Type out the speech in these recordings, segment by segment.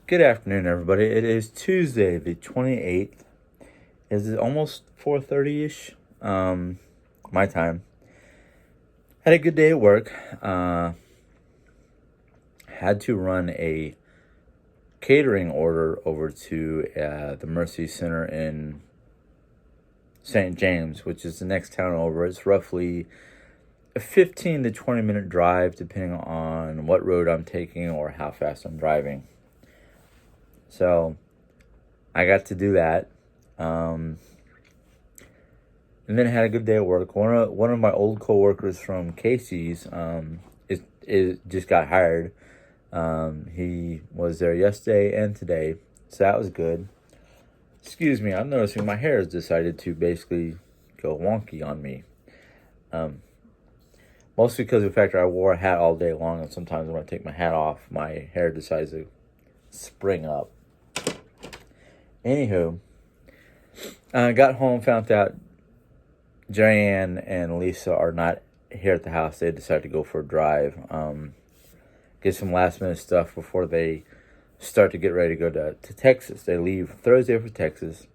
Good afternoon, everybody. It is Tuesday, the 28th. Is it almost 4:30-ish? My time. Had a good day at work. Had to run a catering order over to the Mercy Center in St. James, which is the next town over. It's roughly a 15 to 20 minute drive, depending on what road I'm taking or how fast I'm driving. So I got to do that. And then had a good day at work. One of my old coworkers from Casey's is just got hired. He was there yesterday and today, so that was good. Excuse me, I'm noticing my hair has decided to basically go wonky on me. Mostly because of the fact that I wore a hat all day long, and sometimes when I take my hat off, my hair decides to spring up. Anywho, got home, found out Jerry-Ann and Lisa are not here at the house. They decided to go for a drive, get some last minute stuff before they start to get ready to go to Texas. They leave Thursday for Texas.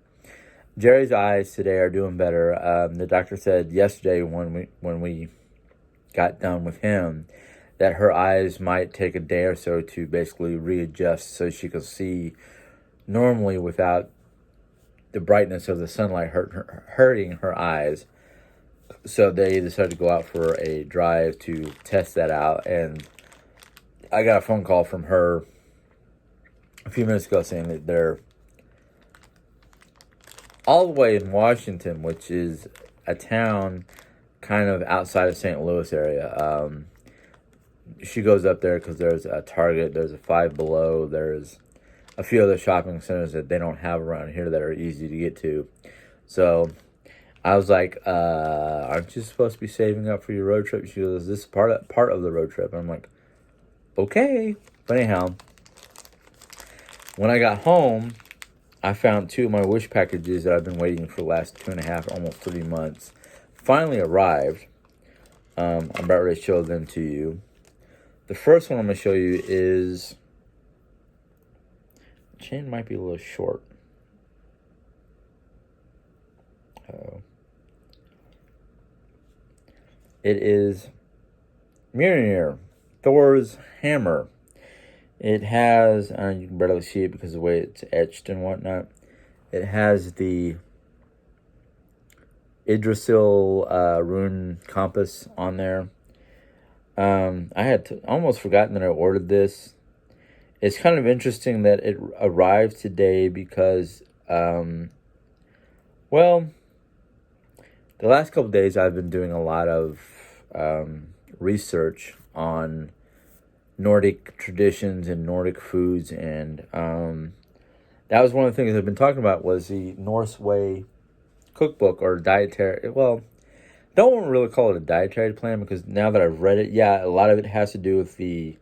Jerry's eyes today are doing better. The doctor said yesterday when we got done with him that her eyes might take a day or so to basically readjust so she could see normally without the brightness of the sunlight hurting her eyes. So they decided to go out for a drive to test that out. And I got a phone call from her a few minutes ago saying that they're all the way in Washington, which is a town kind of outside of St. Louis area. She goes up there because there's a Target, there's a Five Below, there's a few other shopping centers that they don't have around here that are easy to get to. So I was like, aren't you supposed to be saving up for your road trip? She goes, this is part of the road trip. And I'm like, okay. But anyhow, when I got home, I found two of my Wish packages that I've been waiting for the last 2.5, almost 3 months. Finally arrived. I'm about ready to show them to you. The first one I'm going to show you is... the chain might be a little short. It is Mjolnir, Thor's hammer. It has, you can barely see it because of the way it's etched and whatnot. It has the Yggdrasil rune compass on there. I had almost forgotten that I ordered this. It's kind of interesting that it arrived today because, the last couple of days I've been doing a lot of research on Nordic traditions and Nordic foods, and that was one of the things I've been talking about was the Norse Way cookbook or dietary. Well, don't really call it a dietary plan because now that I've read it, yeah, a lot of it has to do with the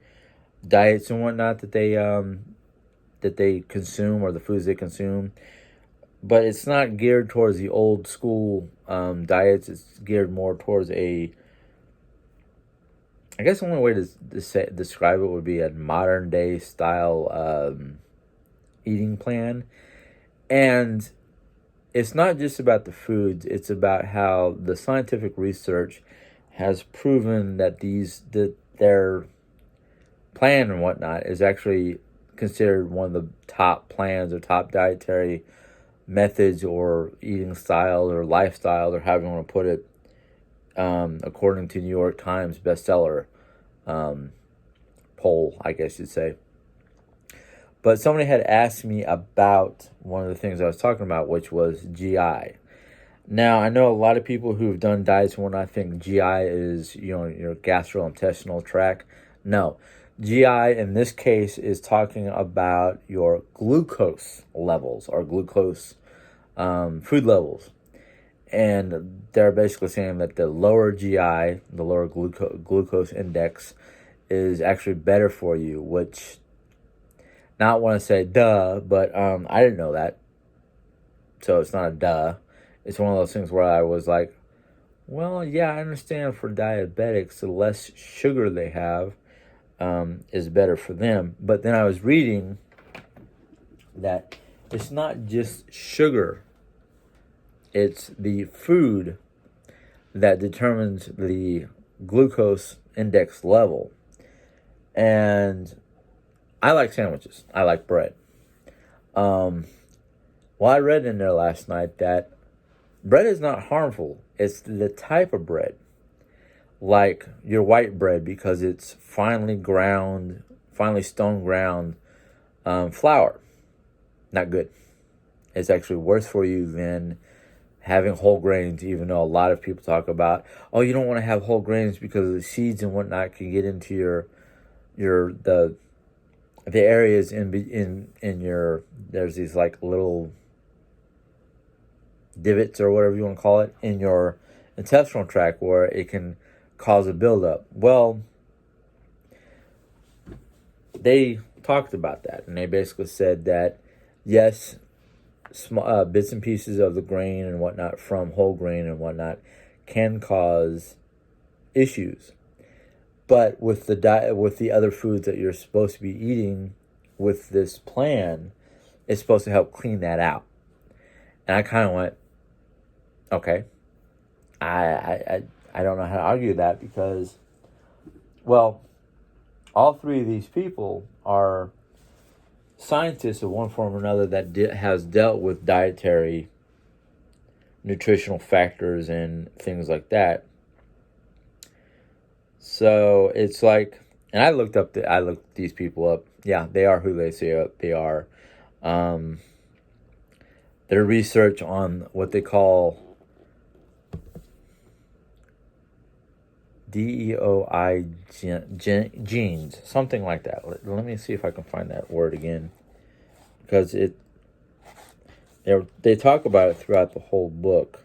diets and whatnot that they consume or the foods they consume. But it's not geared towards the old school diets. It's geared more towards I guess the only way to describe it would be a modern day style eating plan. And it's not just about the foods. It's about how the scientific research has proven that their plan and whatnot is actually considered one of the top plans or top dietary methods or eating styles or lifestyles or however you want to put it, according to New York Times bestseller poll, I guess you'd say. But somebody had asked me about one of the things I was talking about, which was GI. Now, I know a lot of people who've done diets and whatnot think GI is, your gastrointestinal tract. No. GI, in this case, is talking about your glucose levels or glucose food levels. And they're basically saying that the lower GI, the lower glucose index, is actually better for you, which, not want to say duh, but I didn't know that. So it's not a duh. It's one of those things where I was like, well, yeah, I understand for diabetics, the less sugar they have is better for them. But then I was reading that it's not just sugar, it's the food that determines the glucose index level. And I like sandwiches. I like bread. Well, I read in there last night that bread is not harmful. It's the type of bread, like your white bread, because it's finely stone ground flour. Not good. It's actually worse for you than having whole grains, even though a lot of people talk about, oh, you don't want to have whole grains because the seeds and whatnot can get into the areas in your, there's these like little divots or whatever you want to call it in your intestinal tract where it can cause a buildup. Well, they talked about that, and they basically said that yes, small bits and pieces of the grain and whatnot from whole grain and whatnot can cause issues, but with the diet, with the other foods that you're supposed to be eating with this plan, it's supposed to help clean that out. And I kind of went, okay, I don't know how to argue that, because, well, all three of these people are scientists of one form or another that has dealt with dietary nutritional factors and things like that. So it's like, and I looked these people up. Yeah, they are who they say they are. Their research on what they call DEOI genes, something like that. Let me see if I can find that word again, because they talk about it throughout the whole book.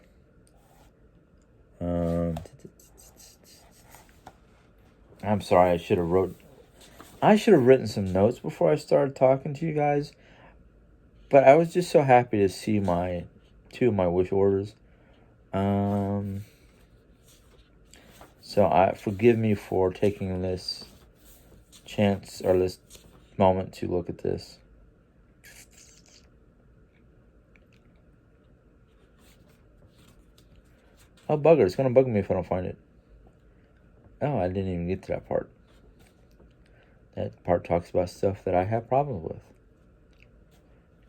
I'm sorry, I should have written some notes before I started talking to you guys, but I was just so happy to see two of my wish orders. So forgive me for taking this chance or this moment to look at this. Oh, bugger, it's going to bug me if I don't find it. Oh, I didn't even get to that part. That part talks about stuff that I have problems with,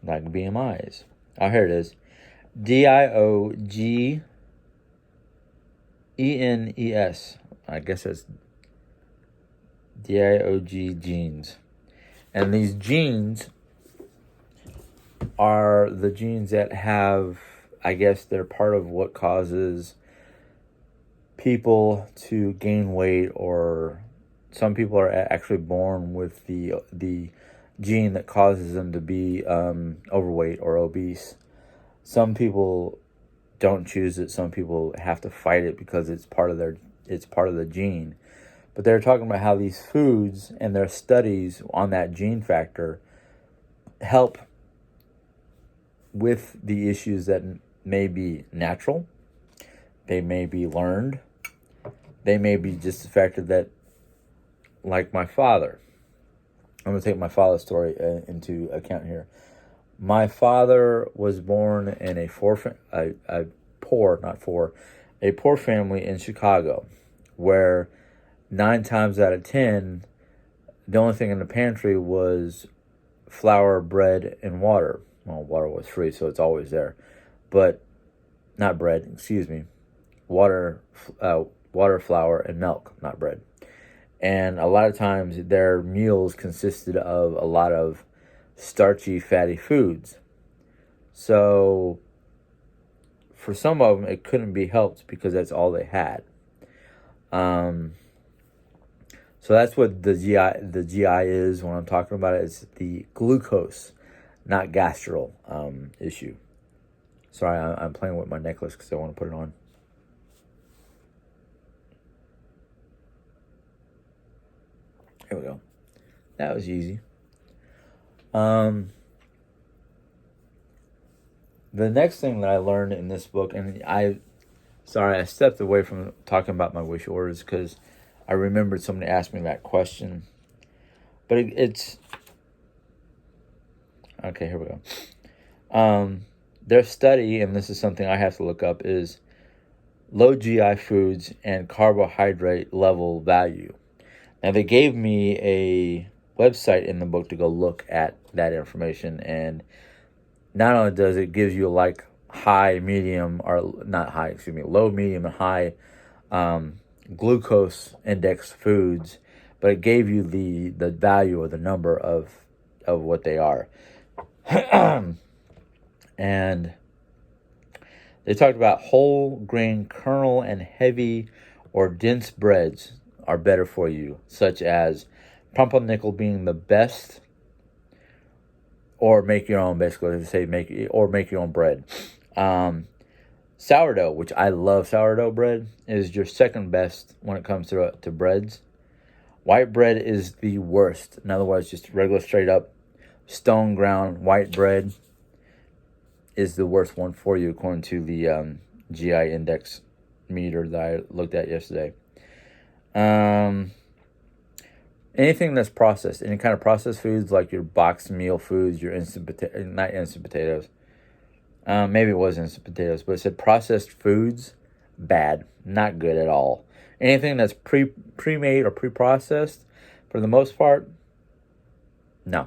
like BMIs. Oh, here it is. DIOGENES. I guess that's DIOG genes. And these genes are the genes that have, I guess they're part of what causes people to gain weight, or some people are actually born with the gene that causes them to be overweight or obese. Some people don't choose it. Some people have to fight it because it's part of the gene. But they're talking about how these foods and their studies on that gene factor help with the issues that may be natural, they may be learned, they may be just the factor that, like my father. I'm going to take my father's story into account here. My father was born in a poor family in Chicago, where 9 times out of 10, the only thing in the pantry was flour, bread, and water. Well, water was free, so it's always there. But, not bread, excuse me. Water, flour, and milk, not bread. And a lot of times their meals consisted of a lot of starchy, fatty foods. So, for some of them, it couldn't be helped because that's all they had. So that's what the GI is when I'm talking about it. It's the glucose, not gastral issue. Sorry, I'm playing with my necklace because I want to put it on. Here we go. That was easy. The next thing that I learned in this book, and I stepped away from talking about my wish orders because I remembered somebody asked me that question. But it's Okay, here we go. Their study, and this is something I have to look up, is low GI foods and carbohydrate level value. Now, they gave me a website in the book to go look at that information, and not only does it give you like high, medium, or not high, excuse me, low, medium, and high glucose index foods, but it gave you the value or the number of what they are. And they talked about whole grain kernel and heavy or dense breads are better for you, such as pumpernickel being the best, or make your own, basically. They say make your own bread. Sourdough, which I love sourdough bread, is your second best when it comes to breads. White bread is the worst. In other words, just regular straight up stone ground white bread is the worst one for you, according to the GI index meter that I looked at yesterday. Anything that's processed, any kind of processed foods, like your boxed meal foods, your not instant potatoes. Maybe it was instant potatoes, but it said processed foods, bad, not good at all. Anything that's pre-made or pre-processed, for the most part, no.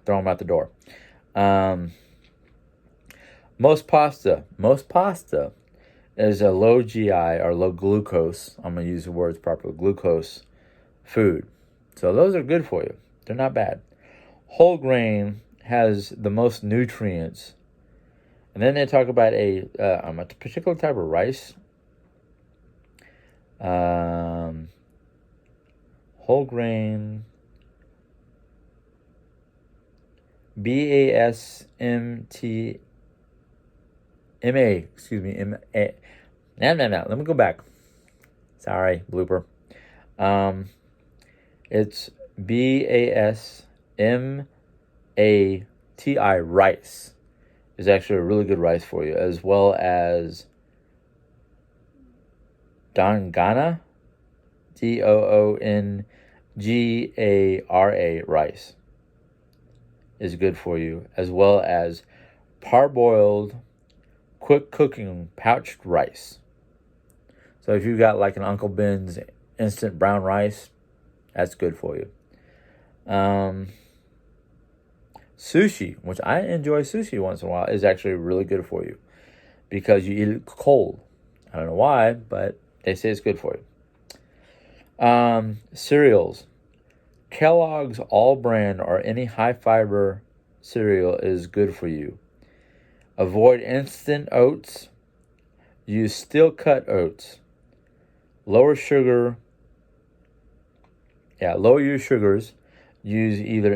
Throw them out the door. Most pasta is a low GI or low glucose. I'm going to use the words properly. Glucose food. So those are good for you. They're not bad. Whole grain has the most nutrients. And then they talk about a particular type of rice. Whole grain. BASMT. MA. Excuse me. MA. No. Let me go back. Sorry, blooper. It's BASMATI rice. Is actually a really good rice for you, as well as Dongana, DOONGARA rice is good for you, as well as parboiled, quick cooking pouched rice. So if you've got like an Uncle Ben's instant brown rice, that's good for you. Sushi, which I enjoy sushi once in a while, is actually really good for you because you eat it cold. I don't know why, but they say it's good for you. Cereals. Kellogg's All Brand or any high fiber cereal is good for you. Avoid instant oats. Use steel cut oats. Lower your sugars. Either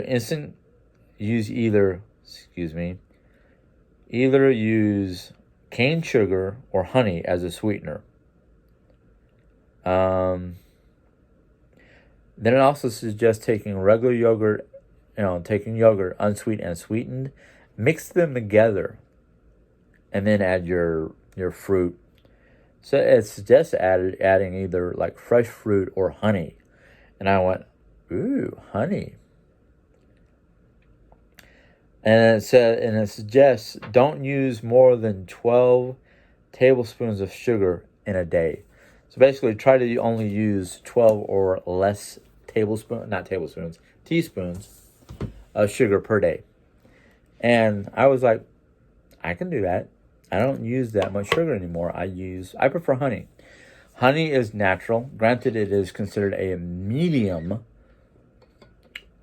use cane sugar or honey as a sweetener. Then it also suggests taking regular yogurt, taking yogurt, unsweetened and sweetened, mix them together, and then add your fruit. So it suggests adding either like fresh fruit or honey. And I went, ooh, honey. And it suggests don't use more than 12 tablespoons of sugar in a day. So basically, try to only use 12 or less teaspoons of sugar per day. And I was like, I can do that. I don't use that much sugar anymore. I prefer honey. Honey is natural. Granted, it is considered a medium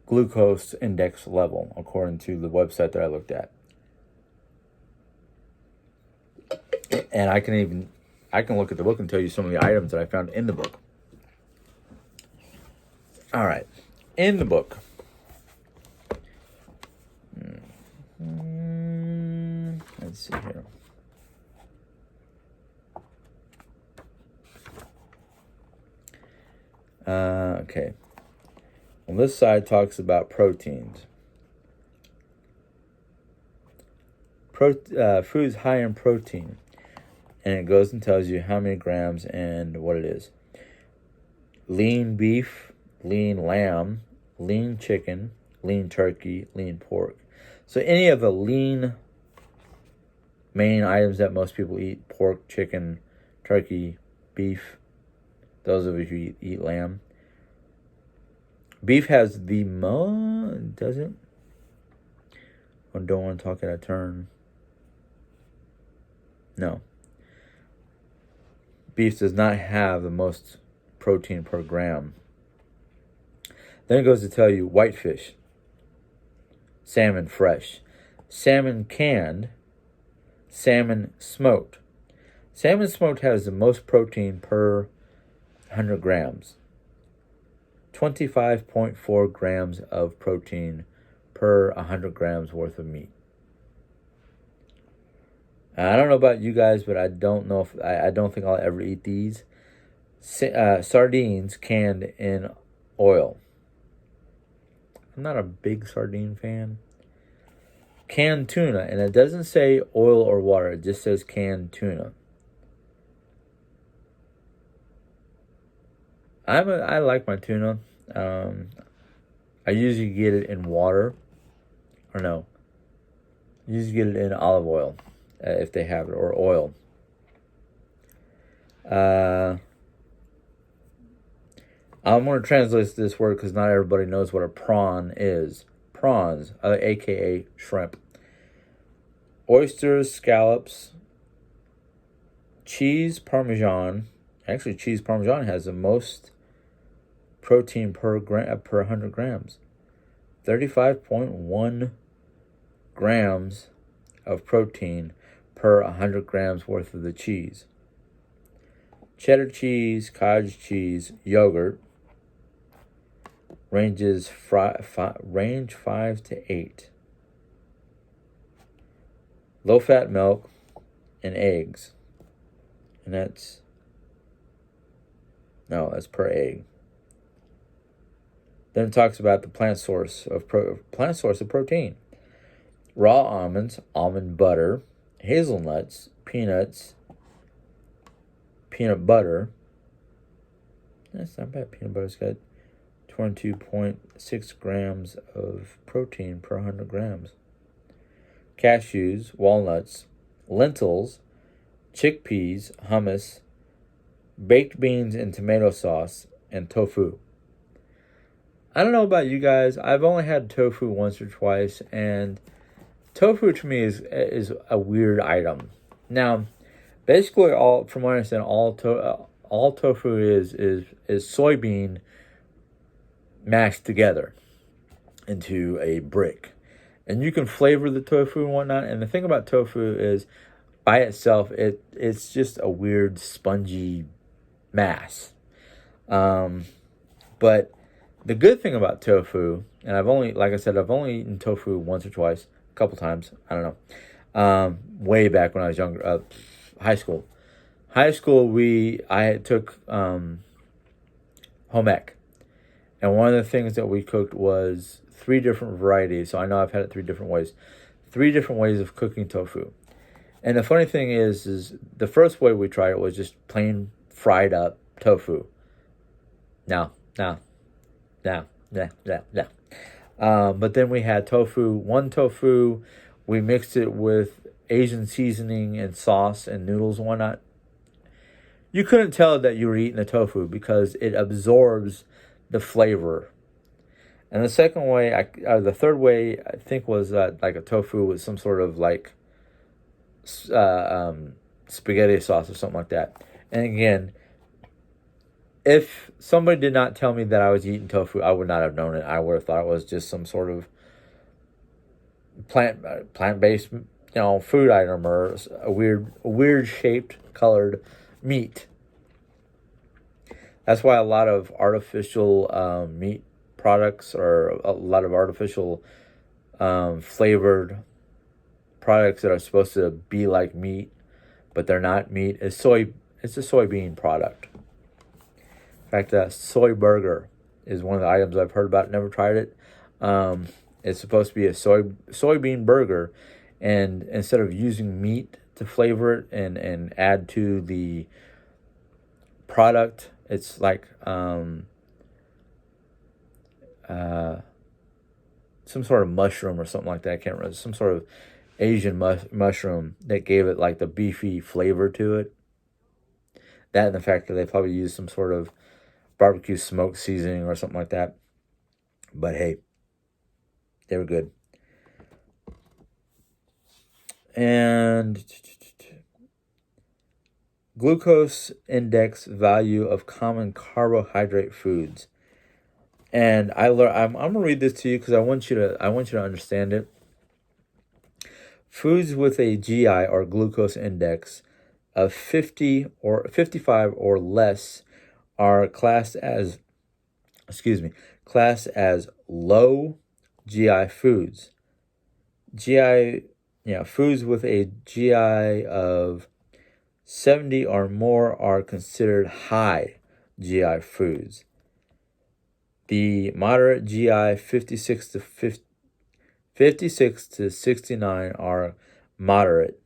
glucose index level, according to the website that I looked at. And I can look at the book and tell you some of the items that I found in the book. All right. In the book. Let's see here. Okay. On this side talks about proteins. Foods high in protein. And it goes and tells you how many grams and what it is. Lean beef, lean lamb, lean chicken, lean turkey, lean pork. So any of the lean main items that most people eat, pork, chicken, turkey, beef, those of you who eat lamb. Beef has the doesn't? I don't want to talk out of turn. No. Beef does not have the most protein per gram. Then it goes to tell you whitefish, salmon fresh, salmon canned, salmon smoked. Salmon smoked has the most protein per 100 grams. 25.4 grams of protein per 100 grams worth of meat. I don't know about you guys, but I don't know if I don't think I'll ever eat these. Sardines canned in oil. I'm not a big sardine fan. Canned tuna, and it doesn't say oil or water. It just says canned tuna. I like my tuna. I usually get it in water, or no. I usually get it in olive oil, if they have it, or oil. I'm going to translate this word because not everybody knows what a prawn is. Prawns, aka shrimp. Oysters, scallops, cheese Parmesan. Actually, cheese Parmesan has the most protein per 100 grams. 35.1 grams of protein per 100 grams worth of the cheese. Cheddar cheese, cottage cheese, yogurt range 5 to 8. Low-fat milk and eggs. And that's per egg. Then it talks about the plant source of protein. Raw almonds, almond butter, hazelnuts, peanuts, peanut butter. That's not bad. Peanut butter's got 22.6 grams of protein per 100 grams. Cashews, walnuts, lentils, chickpeas, hummus, baked beans and tomato sauce, and tofu. I don't know about you guys. I've only had tofu once or twice, and tofu to me is a weird item. Now, basically, from what I understand, all tofu is soybean mashed together into a brick. And you can flavor the tofu and whatnot. And the thing about tofu is, by itself, it's just a weird spongy mass. But the good thing about tofu, and I've only eaten tofu once or twice, a couple times, I don't know, way back when I was younger, high school. I took home ec. And one of the things that we cooked was 3 different varieties. So I know I've had it 3 different ways. 3 different ways of cooking tofu. And the funny thing is the first way we tried it was just plain fried up tofu. No. But then we had one tofu. We mixed it with Asian seasoning and sauce and noodles and whatnot. You couldn't tell that you were eating the tofu because it absorbs the flavor. And the third way, I think, was like a tofu with some sort of like spaghetti sauce or something like that. And again, if somebody did not tell me that I was eating tofu, I would not have known it. I would have thought it was just some sort of plant-based, food item or a weird shaped, colored meat. That's why a lot of artificial meat products or a lot of artificial flavored products that are supposed to be like meat, but they're not meat. It's a soybean product. In fact, soy burger is one of the items I've heard about. Never tried it. It's supposed to be a soybean burger, and instead of using meat to flavor it and add to the product, it's like some sort of mushroom or something like that. I can't remember. Some sort of Asian mushroom that gave it like the beefy flavor to it. That and the fact that they probably used some sort of barbecue smoke seasoning or something like that. But hey, they were good. And glucose index value of common carbohydrate foods. And I'm gonna read this to you because I want you to understand it. Foods with a GI or glucose index of 50 or 55 or less are classed as low GI foods. Foods with a GI of 70 or more are considered high GI foods. The moderate GI 56 to 69 are moderate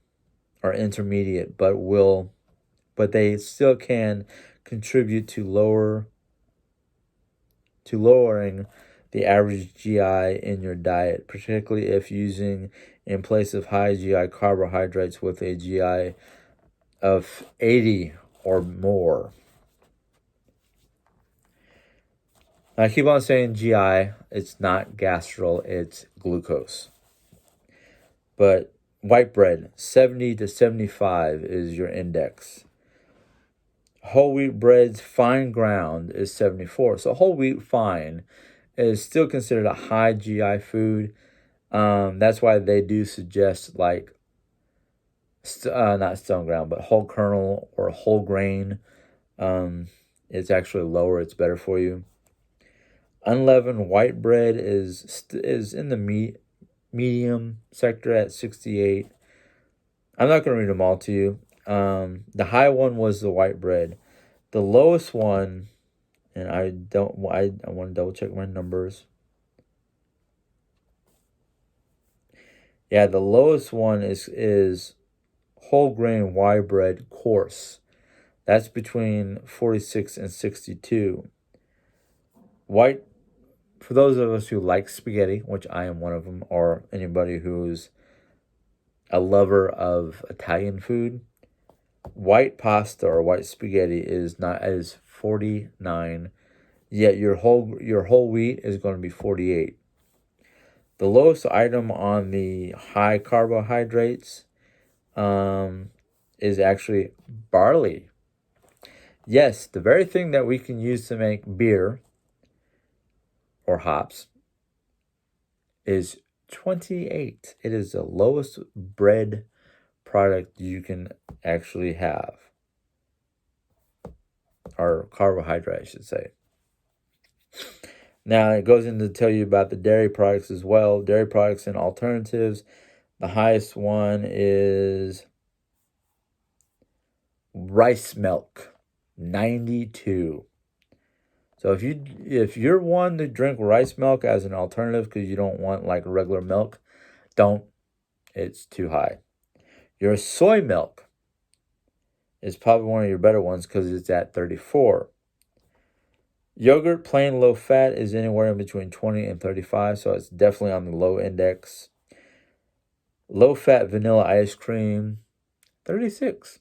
or intermediate, but they still can contribute to lowering the average GI in your diet, particularly if using in place of high GI carbohydrates with a GI of 80 or more. I keep on saying GI, it's not gastral, it's glucose. But white bread, 70 to 75 is your index. Whole wheat bread's fine ground is 74. So whole wheat fine is still considered a high GI food. That's why they do suggest like, not stone ground, but whole kernel or whole grain. It's actually lower. It's better for you. Unleavened white bread is in the medium sector at 68. I'm not going to read them all to you. The high one was the white bread. The lowest one, and I want to double check my numbers. Yeah, the lowest one is whole grain white bread coarse. That's between 46 and 62. White, for those of us who like spaghetti, which I am one of them, or anybody who's a lover of Italian food, white pasta or white spaghetti is 49. Yet your whole wheat is going to be 48. The lowest item on the high carbohydrates is actually barley. Yes, the very thing that we can use to make beer or hops is 28. It is the lowest bread product you can actually have, or carbohydrate, I should say. Now, it goes into tell you about the dairy products as well. Dairy products and alternatives. The highest one is rice milk, 92. So if you're one to drink rice milk as an alternative because you don't want like regular milk, don't. It's too high. Your soy milk is probably one of your better ones because it's at 34. Yogurt, plain low fat, is anywhere in between 20 and 35, so it's definitely on the low index. Low fat vanilla ice cream, 36,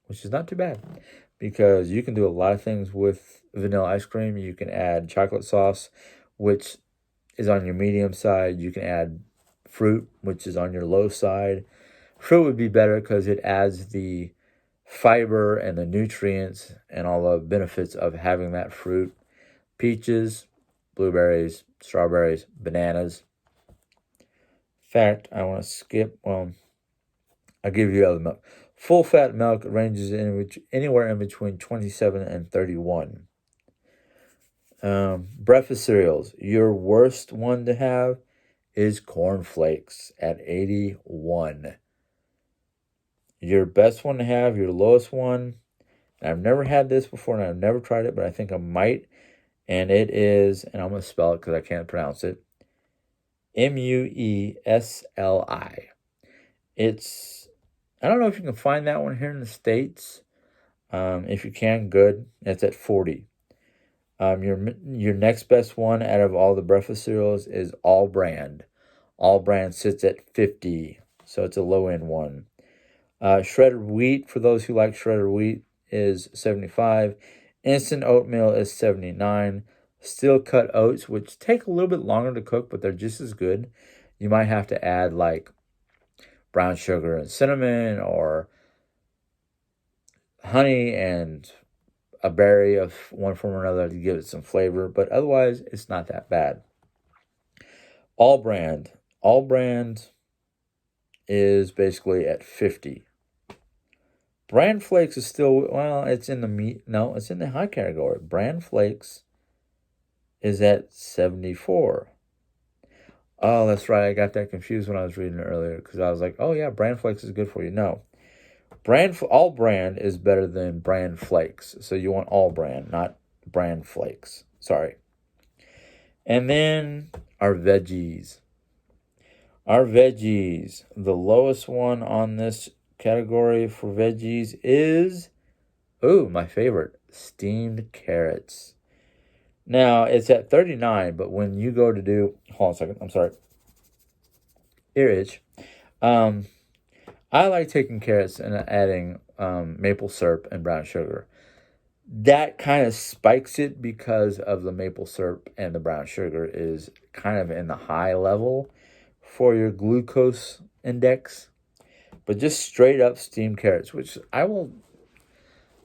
which is not too bad because you can do a lot of things with vanilla ice cream. You can add chocolate sauce, which is on your medium side. You can add fruit, which is on your low side. Fruit would be better because it adds the fiber and the nutrients and all the benefits of having that fruit. Peaches, blueberries, strawberries, bananas. In fact, I want to skip, I'll give you other milk. Full fat milk ranges anywhere in between 27 and 31. Breakfast cereals. Your worst one to have is cornflakes at 81. Your best one to have, your lowest one, and I've never had this before and I've never tried it, but I think I might, and it is, and I'm going to spell it because I can't pronounce it, Muesli. I don't know if you can find that one here in the States. If you can, good. It's at 40. Your next best one out of all the breakfast cereals is All Brand. All Brand sits at 50, so it's a low end one. Shredded wheat, for those who like shredded wheat, is 75. Instant oatmeal is 79. Steel cut oats, which take a little bit longer to cook, but they're just as good. You might have to add like brown sugar and cinnamon, or honey and a berry of one form or another to give it some flavor, but otherwise it's not that bad. All Brand. All Brand is basically at 50. Bran Flakes is still, well, it's in the meat. No, it's in the high category. Bran Flakes is at 74. Oh, that's right. I got that confused when I was reading it earlier, because I was like, oh yeah, Bran Flakes is good for you. No. All Brand is better than Bran Flakes. So you want All Brand, not Bran Flakes. Sorry. And then our veggies. Our veggies. The lowest one on this category for veggies is, my favorite, steamed carrots. Now, it's at 39, but when you go to do, hold on a second, I'm sorry, ear itch. I like taking carrots and adding maple syrup and brown sugar. That kind of spikes it because of the maple syrup, and the brown sugar is kind of in the high level for your glucose index. But just straight up steamed carrots, which I will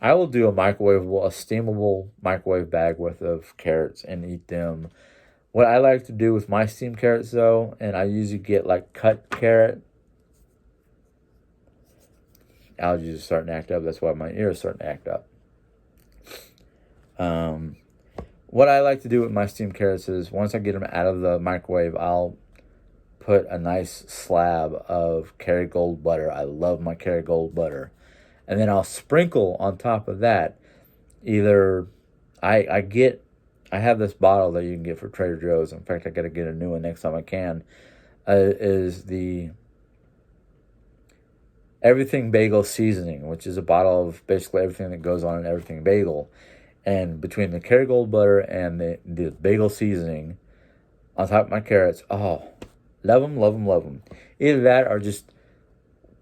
do a steamable microwave bag worth of carrots and eat them. What I like to do with my steamed carrots, though, and I usually get like cut carrot. Allergies are starting to act up. That's why my ear is starting to act up. What I like to do with my steamed carrots is, once I get them out of the microwave, I'll put a nice slab of Kerrygold butter. I love my Kerrygold butter. And then I'll sprinkle on top of that, either, I have this bottle that you can get for Trader Joe's. In fact, I got to get a new one next time I can. Is the Everything Bagel Seasoning, which is a bottle of basically everything that goes on an Everything Bagel. And between the Kerrygold butter and the bagel seasoning on top of my carrots, love them, love them, love them. Either that, or just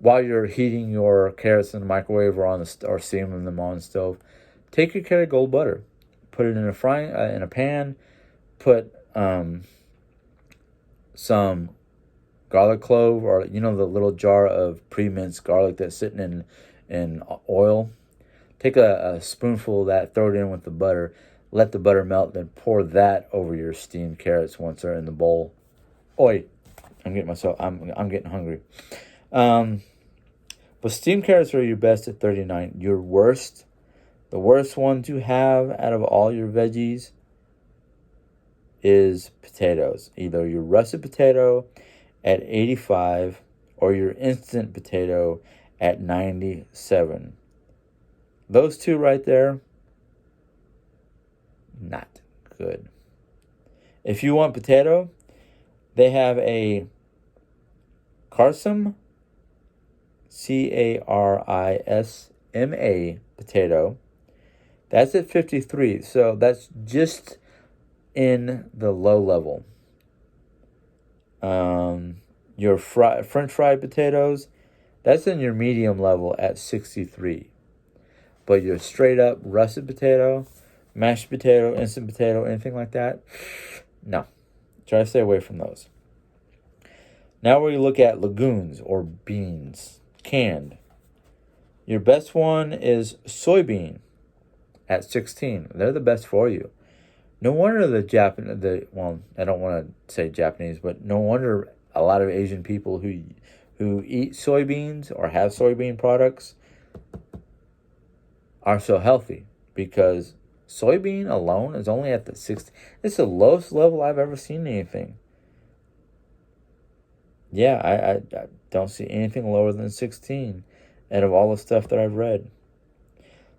while you're heating your carrots in the microwave or or steaming them on the stove, take your Kerrygold butter, put it in a pan, put some garlic clove, or the little jar of pre-minced garlic that's sitting in oil. Take a spoonful of that, throw it in with the butter, let the butter melt, then pour that over your steamed carrots once they're in the bowl. I'm getting hungry. But steamed carrots are your best at 39. The worst one to have out of all your veggies is potatoes. Either your russet potato at 85 or your instant potato at 97. Those two right there, not good. If you want potato, they have a Carisma, Carisma potato. That's at 53, so that's just in the low level. Your French fried potatoes, that's in your medium level at 63. But your straight up russet potato, mashed potato, instant potato, anything like that, no. Try to stay away from those. Now we look at legumes or beans, canned. Your best one is soybean at 16. They're the best for you. No wonder I don't want to say Japanese, but no wonder a lot of Asian people who eat soybeans or have soybean products are so healthy, because soybean alone is only at the 60. It's the lowest level I've ever seen anything. Yeah, I don't see anything lower than 16 out of all the stuff that I've read.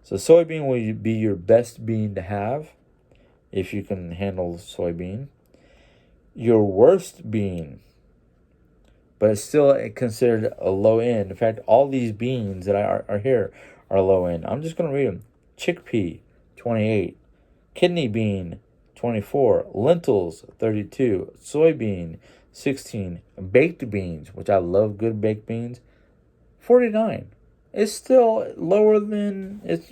So soybean will be your best bean to have if you can handle soybean. Your worst bean, but it's still considered a low end. In fact, all these beans that are here are low end. I'm just going to read them. Chickpea, 28. Kidney bean, 24. Lentils, 32. Soybean, 16. Baked beans, which I love good baked beans, 49. It's still lower than, it's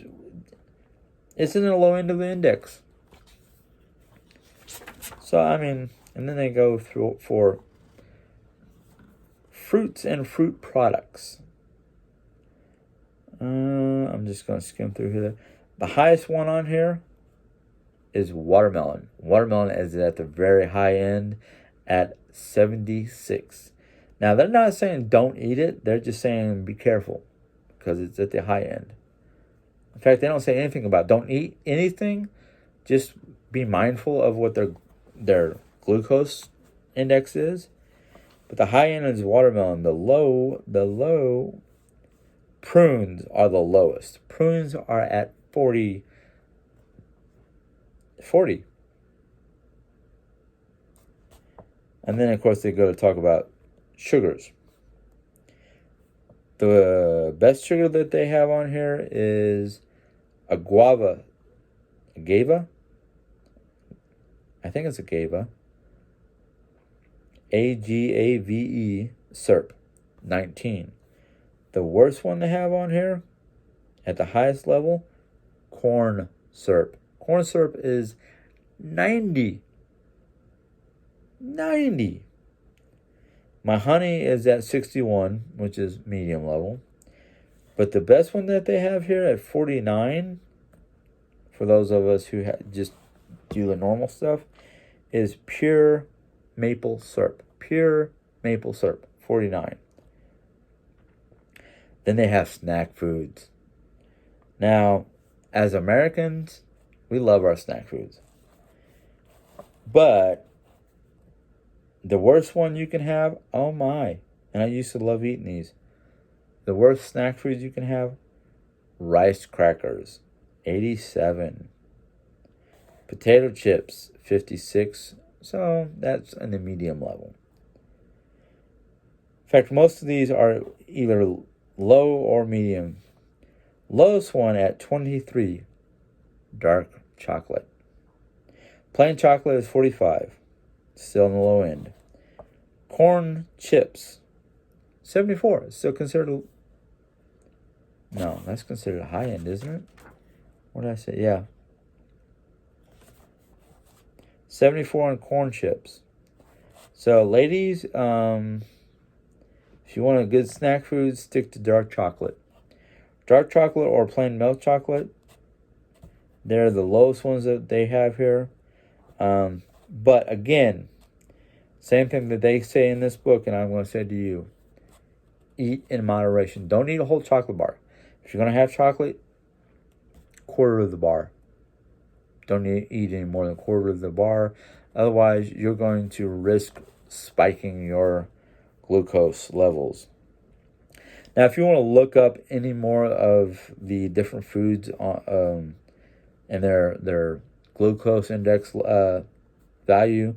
in the low end of the index. So, I mean, and then they go through for fruits and fruit products. I'm just going to skim through here. The highest one on here is watermelon. Watermelon is at the very high end at 76. Now, they're not saying don't eat it. They're just saying be careful because it's at the high end. In fact, they don't say anything about don't eat anything. Just be mindful of what their glucose index is. But the high end is watermelon. The low prunes are the lowest. Prunes are at 40. And then, of course, they go to talk about sugars. The best sugar that they have on here is agave. I think it's agave. AGAVE syrup, 19. The worst one they have on here, at the highest level, corn syrup. Corn syrup is 90. 90. My honey is at 61, which is medium level. But the best one that they have here at 49, for those of us who just do the normal stuff, is pure maple syrup. Pure maple syrup, 49. Then they have snack foods. Now, as Americans, we love our snack foods. But the worst one you can have, oh my, and I used to love eating these. The worst snack foods you can have, rice crackers, 87. Potato chips, 56. So that's in the medium level. In fact, most of these are either low or medium. Lowest one at 23, dark chocolate. Plain chocolate is 45, still on the low end. Corn chips, 74. It's still considered. No, that's considered a high end, isn't it? What did I say? Yeah. 74 on corn chips. So, ladies, if you want a good snack food, stick to dark chocolate. Dark chocolate or plain milk chocolate, they're the lowest ones that they have here. But again, same thing that they say in this book, and I'm going to say to you, eat in moderation. Don't eat a whole chocolate bar. If you're going to have chocolate, quarter of the bar. Don't eat any more than a quarter of the bar. Otherwise, you're going to risk spiking your glucose levels. Now, if you want to look up any more of the different foods and their glucose index value,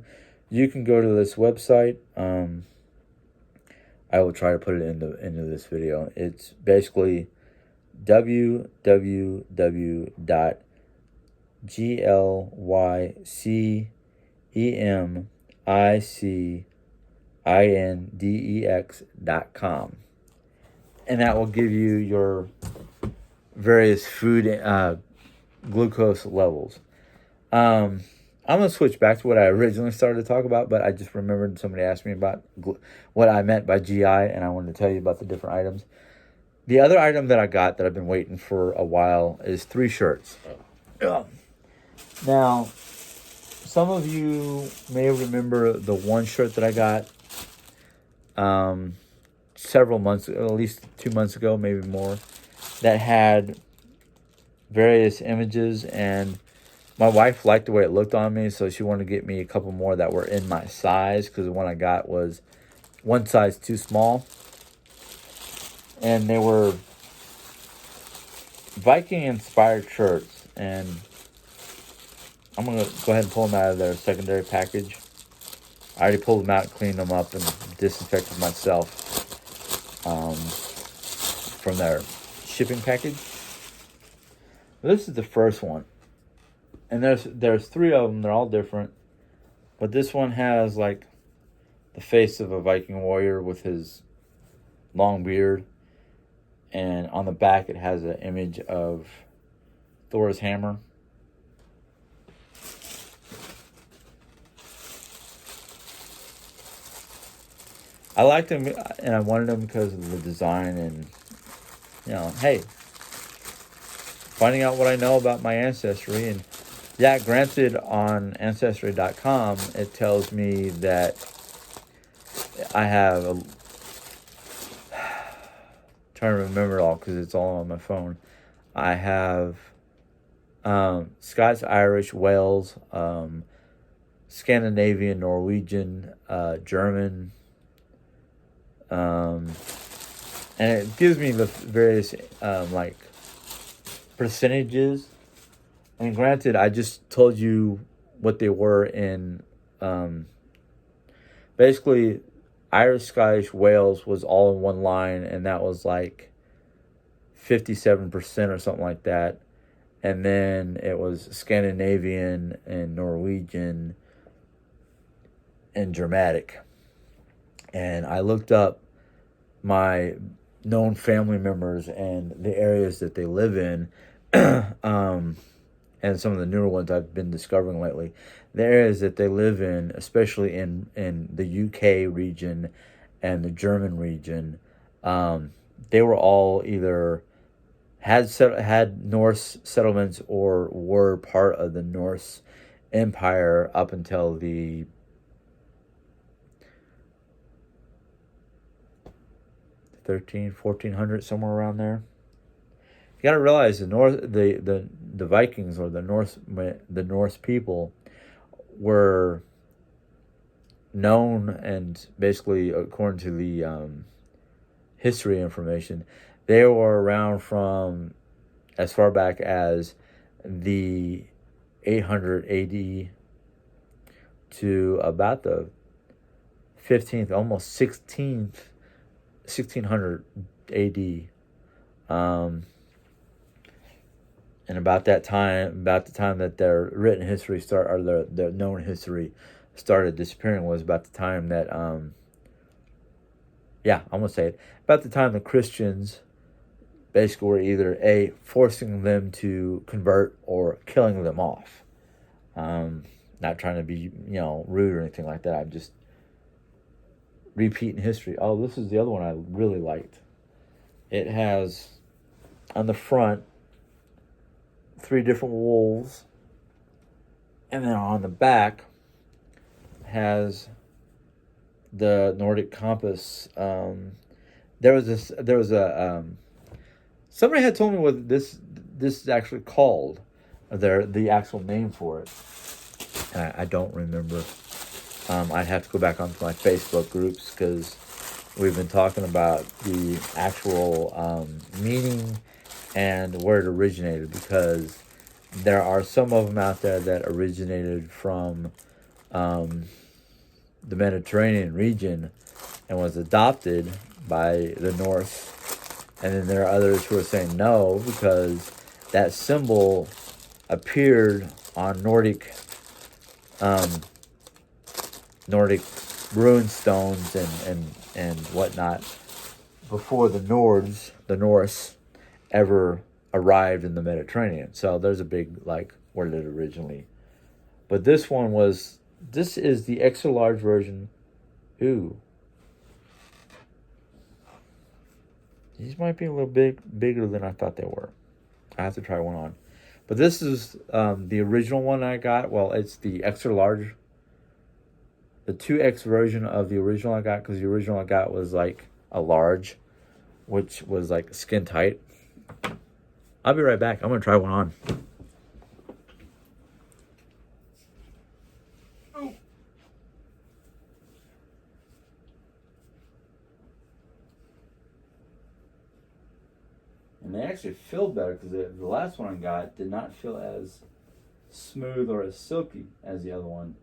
you can go to this website. I will try to put it into this video. It's basically www.glyceminindex.com. And that will give you your various food glucose levels. I'm going to switch back to what I originally started to talk about, but I just remembered somebody asked me about what I meant by GI, and I wanted to tell you about the different items. The other item that I got that I've been waiting for a while is 3 shirts. Now, some of you may remember the one shirt that I got several months, at least 2 months ago, maybe more, that had various images, and my wife liked the way it looked on me, so she wanted to get me a couple more that were in my size, because the one I got was one size too small. And they were Viking-inspired shirts, and I'm going to go ahead and pull them out of their secondary package. I already pulled them out, cleaned them up, and disinfected myself from their shipping package. This is the first one. And there's three of them. They're all different, but this one has like the face of a Viking warrior with his long beard, and on the back it has an image of Thor's hammer. I liked them, and I wanted them because of the design, and hey, finding out what I know about my ancestry. And yeah, granted, on Ancestry.com, it tells me that I have trying to remember it all because it's all on my phone. I have Scots, Irish, Wales, Scandinavian, Norwegian, German, and it gives me the various like percentages. And granted, I just told you what they were in. Basically, Irish, Scottish, Wales was all in one line, and that was like 57% or something like that. And then it was Scandinavian and Norwegian and Germanic. And I looked up my known family members and the areas that they live in, and some of the newer ones I've been discovering lately. The areas that they live in, especially in the UK region and the German region, they were all either had Norse settlements or were part of the Norse Empire up until the 1400, somewhere around there. You got to realize the Vikings, or the Norse people, were known, and basically according to the history information, they were around from as far back as the 800 AD to about the 15th, almost 1600 AD. And about the time that their written history or their known history started disappearing, was about the time that I'm gonna say it, about the time the Christians basically were either forcing them to convert or killing them off. Not trying to be rude or anything like that. I'm just repeating history. Oh, this is the other one I really liked. It has on the front 3 different wolves, and then on the back has the Nordic compass. There was somebody had told me what this is actually called, the actual name for it. I don't remember. I'd have to go back onto my Facebook groups because we've been talking about the actual meaning and where it originated, because there are some of them out there that originated from the Mediterranean region and was adopted by the Norse, and then there are others who are saying no, because that symbol appeared on Nordic rune stones and whatnot before the Norse ever arrived in the Mediterranean. So there's a big where did it originally? But this is the extra large version. Ooh, these might be a little bigger than I thought they were. I have to try one on. But this is the original one I got. Well, it's the extra large, the 2X version of the original I got, because the original I got was like a large, which was like skin tight. I'll be right back. I'm going to try one on. Oh. And they actually feel better, because the last one I got did not feel as smooth or as silky as the other one.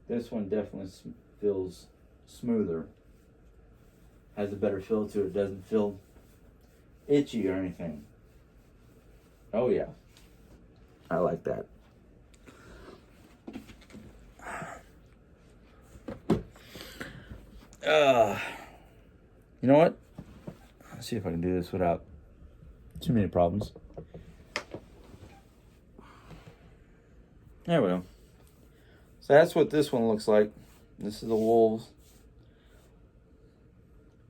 This one definitely feels smoother. Has a better feel to it. Doesn't feel itchy or anything. Oh yeah, I like that. You know what? Let's see if I can do this without too many problems. There we go. So that's what this one looks like. This is the wolves.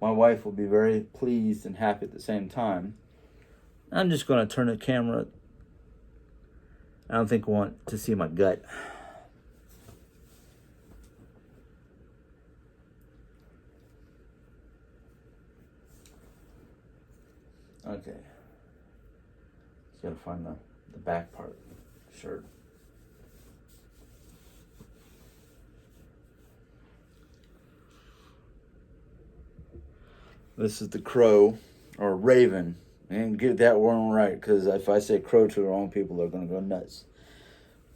My wife will be very pleased and happy at the same time. I'm just going to turn the camera. I don't think I want to see my gut. Okay. Just got to find the back part of the shirt. This is the crow, or raven. And get that one right, because if I say crow to the wrong people, they're going to go nuts.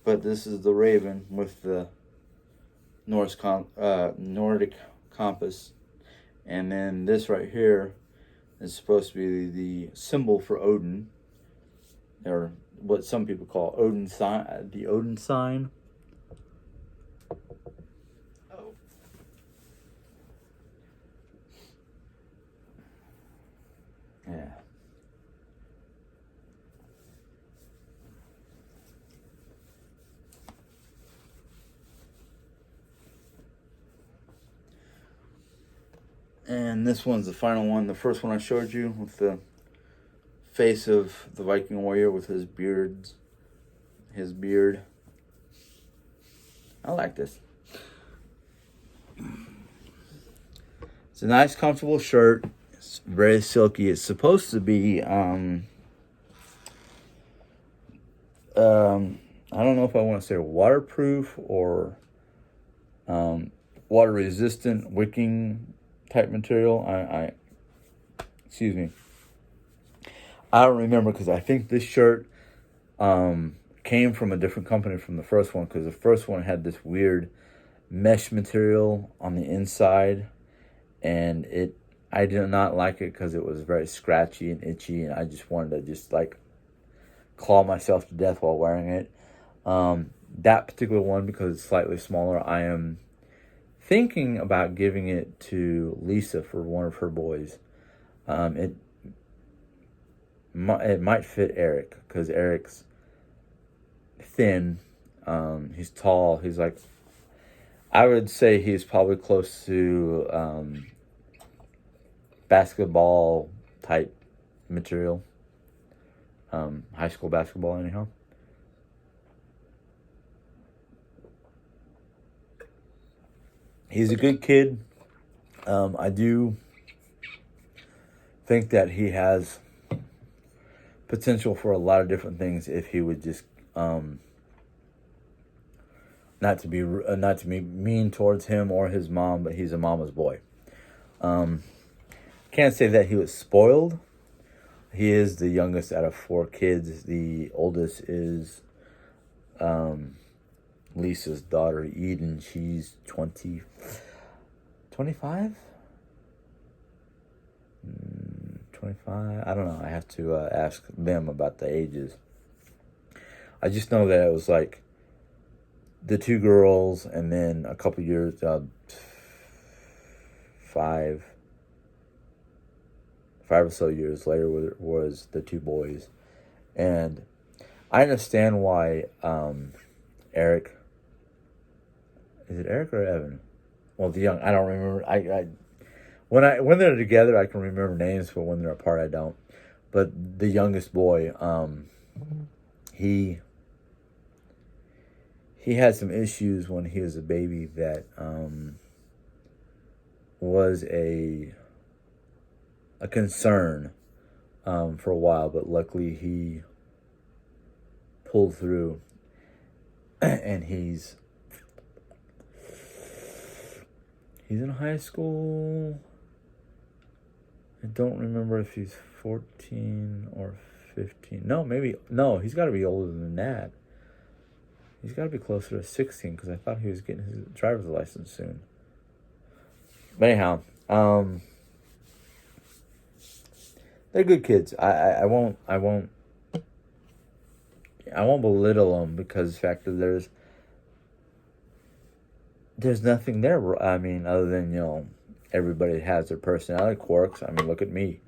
But this is the raven with the Nordic compass. And then this right here is supposed to be the symbol for Odin, or what some people call Odin sign, the Odin sign. Oh. Yeah. And this one's the final one. The first one I showed you with the face of the Viking warrior with his beard. I like this. It's a nice, comfortable shirt. It's very silky. It's supposed to be, I don't know if I want to say waterproof or water resistant wicking type material. Excuse me. I don't remember, because I think this shirt came from a different company from the first one, because the first one had this weird mesh material on the inside, and I did not like it because it was very scratchy and itchy, and I just wanted to just like claw myself to death while wearing it. That particular one, because it's slightly smaller, I am thinking about giving it to Lisa for one of her boys. It might fit Eric, because Eric's thin. He's tall. He's like, I would say he's probably close to basketball type material. High school basketball, anyhow. He's a good kid. I do think that he has potential for a lot of different things if he would just not to be mean towards him or his mom, but he's a mama's boy. Can't say that he was spoiled. He is the youngest out of 4 kids. The oldest is Lisa's daughter, Eden. She's 25? 25? I don't know. I have to ask them about the ages. I just know that it was like the 2 girls, and then a couple years, 5 or so years later was the 2 boys. And I understand why Eric, is it Eric or Evan? Well, the young, I don't remember. When they're together, I can remember names, but when they're apart, I don't. But the youngest boy, he had some issues when he was a baby that was a concern for a while, but luckily he pulled through, and he's in high school. I don't remember if he's 14 or 15. No, he's got to be older than that. He's got to be closer to 16, because I thought he was getting his driver's license soon. But anyhow, they're good kids. I won't belittle them, because the fact that there's nothing there. I mean, other than, everybody has their personality quirks. I mean, look at me.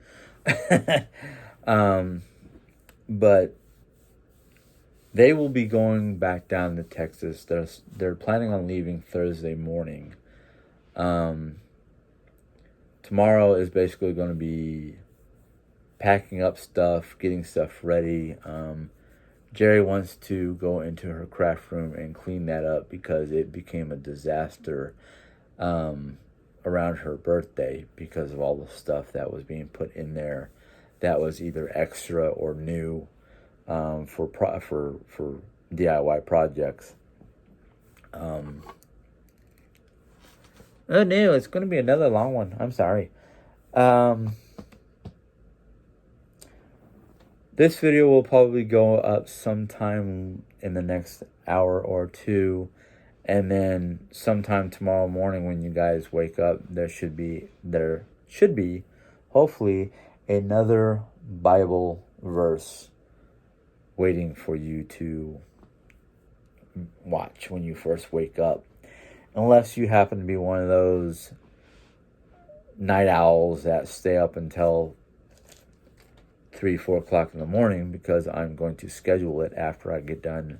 But they will be going back down to Texas. They're planning on leaving Thursday morning. Tomorrow is basically going to be packing up stuff, getting stuff ready. Jerry wants to go into her craft room and clean that up because it became a disaster around her birthday because of all the stuff that was being put in there that was either extra or new for DIY projects. Oh no, it's going to be another long one. I'm sorry. This video will probably go up sometime in the next hour or two. And then sometime tomorrow morning when you guys wake up, there should be, hopefully, another Bible verse waiting for you to watch when you first wake up. Unless you happen to be one of those night owls that stay up until 3-4 o'clock in the morning, because I'm going to schedule it after I get done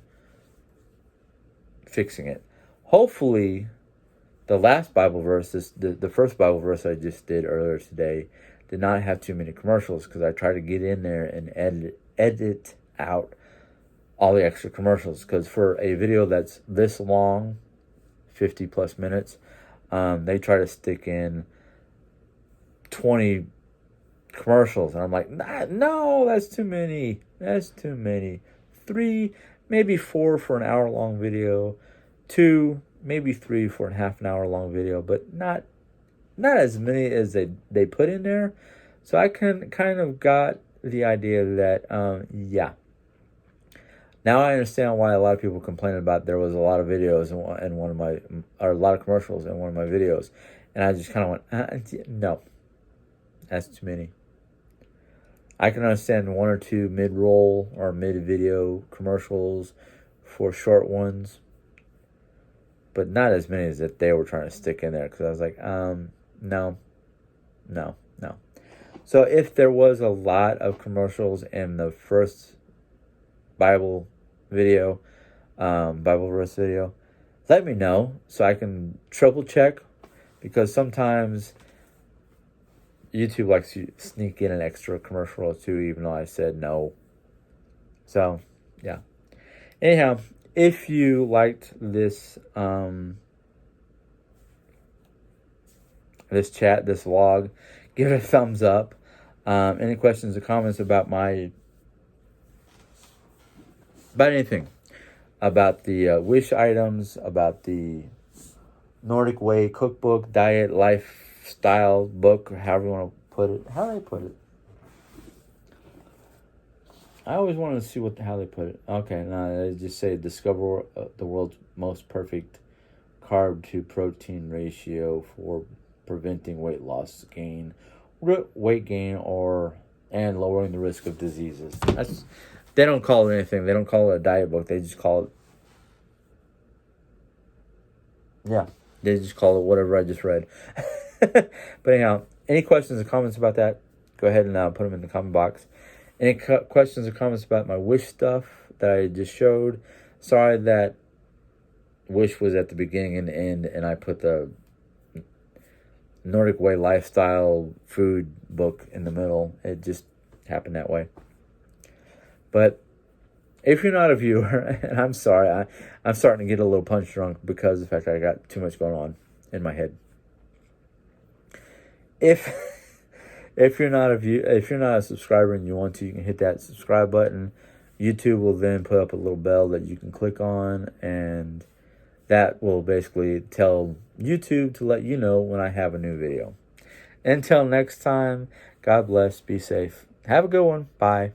fixing it. Hopefully, the last Bible verse, the first Bible verse I just did earlier today, did not have too many commercials, because I tried to get in there and edit out all the extra commercials. Because for a video that's this long, 50 plus minutes, they try to stick in 20 commercials, and I'm like, no, that's too many. 3, maybe 4 for an hour long video, 2, maybe 3 for a half an hour long video, but not as many as they put in there. So I kind of got the idea that yeah. Now I understand why a lot of people complain about there was a lot of videos in one of my, or a lot of commercials in one of my videos, and I just kind of went, no, that's too many. I can understand 1 or 2 mid-roll or mid-video commercials for short ones, but not as many as that they were trying to stick in there, because I was like, no. So if there was a lot of commercials in the first Bible video, Bible verse video, let me know so I can triple check, because sometimes YouTube likes to sneak in an extra commercial or 2, even though I said no. So, yeah. Anyhow, if you liked this this chat, this vlog, give it a thumbs up. Any questions or comments about anything, about the wish items, about the Nordic Way cookbook, diet, lifestyle book, or however you want to put it. How do they put it? I always wanted to see how they put it. Okay, no, they just say discover the world's most perfect carb to protein ratio for preventing weight gain, and lowering the risk of diseases. They don't call it anything. They don't call it a diet book. They just call it, yeah, they just call it whatever I just read. But anyhow, any questions or comments about that, go ahead and put them in the comment box. Any questions or comments about my wish stuff that I just showed? Sorry that wish was at the beginning and the end, and I put the Nordic Way lifestyle food book in the middle. It just happened that way. But if you're not a viewer, and I'm sorry, I'm starting to get a little punch drunk because of the fact that I got too much going on in my head. If you're not a subscriber and you want to, you can hit that subscribe button. YouTube will then put up a little bell that you can click on, and that will basically tell YouTube to let you know when I have a new video. Until next time, God bless, be safe. Have a good one. Bye.